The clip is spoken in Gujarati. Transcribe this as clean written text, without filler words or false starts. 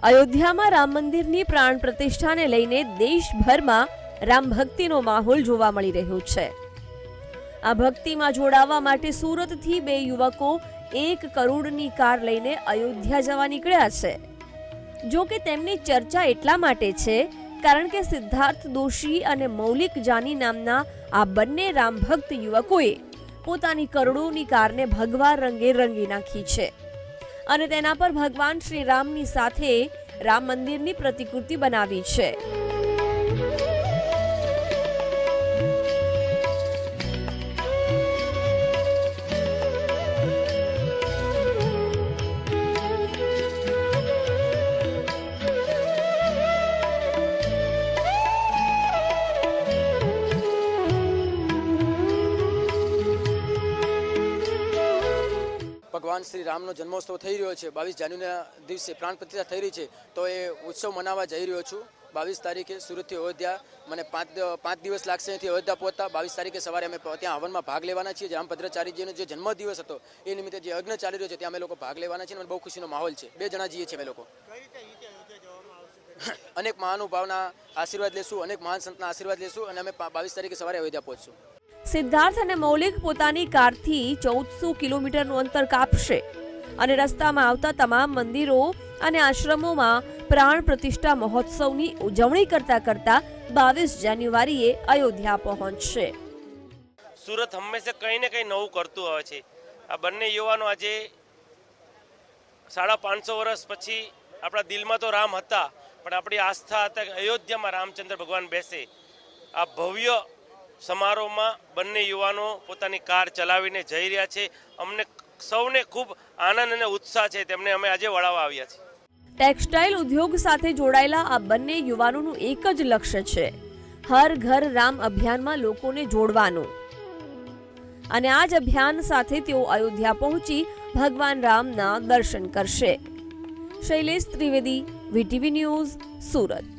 અયોધ્યામાં રામ મંદિરની પ્રાણ પ્રતિષ્ઠાને લઈને દેશભરમાં રામ ભક્તિનો માહોલ જોવા મળી રહ્યો છે। આ ભક્તિમાં જોડાવા માટે સુરતથી બે યુવકો 1 કરોડની કાર લઈને અયોધ્યા જવા નીકળ્યા છે। જો કે તેમની ચર્ચા એટલા માટે છે કારણ કે સિદ્ધાર્થ દોશી અને મૌલિક જાની નામના આ બંને રામ ભક્ત યુવકોએ પોતાની કરોડોની કારને ભગવા રંગે રંગી નાખી છે અને તેના પર ભગવાન શ્રી રામની સાથે રામ મંદિરની પ્રતિકૃતિ બનાવી છે। ભગવાન શ્રી રામનો જન્મોત્સવ થઈ રહ્યો છે। 22 જાન્યુઆરીના દિવસે પ્રાણ પ્રતિષ્ઠા થઈ રહી છે, તો એ ઉત્સવ મનાવવા જઈ રહ્યો છું। 22 તારીખે સુરતથી અયોધ્યા મને 5 દિવસ લાગશે અહીંથી અયોધ્યા પહોંચતા। 22 તારીખે સવારે અમે ત્યાં હવનમાં ભાગ લેવાના છીએ। રામભદ્રાચાર્યજીનો જે જન્મદિવસ હતો એ નિમિત્તે જે યજ્ઞ ચાલી રહ્યો છે ત્યાં અમે લોકો ભાગ લેવાના છીએ અને બહુ ખુશીનો માહોલ છે। 2 જણા જઈએ છીએ અમે લોકો। અનેક મહાનુભાવના આશીર્વાદ લેશું, અનેક મહાન સંતના આશીર્વાદ લેશું અને અમે 22 તારીખે સવારે અયોધ્યા પહોંચશું। સિદ્ધાર્થ અને મૌલિક પોતાની કારથી 1400 કિલોમીટરનું અંતર કાપશે અને રસ્તામાં આવતા તમામ મંદિરો અને આશ્રમોમાં પ્રાણ પ્રતિષ્ઠા મહોત્સવની ઉજવણી કરતા 22 જાન્યુઆરીએ અયોધ્યા પહોંચશે। સુરત હંમેશા કંઈ ને કંઈ નવું કરતું આવે છે। આ બંને યુવાનો આજે 550 વર્ષ પછી આપણા દિલમાં તો રામ હતા, પણ આપણી આસ્થા હતા કે અયોધ્યામાં રામચંદ્ર ભગવાન બેસે। આ ભવ્ય સમારોહમાં બંને યુવાનો પોતાની કાર ચલાવીને જઈ રહ્યા છે। અમને સૌને ખૂબ આનંદ અને ઉત્સાહ છે, તેમને અમે આજે વળાવવા આવ્યા છીએ। ટેક્સટાઇલ ઉદ્યોગ સાથે જોડાયેલા આ બંને યુવાનોનું એક જ લક્ષ્ય છે, હર ઘર રામ અભિયાનમાં લોકોને જોડવાનું અને આ જ અભિયાન સાથે તેઓ અયોધ્યા પહોંચી ભગવાન રામના દર્શન કરશે। Shailesh Trivedi, VTV news, Surat.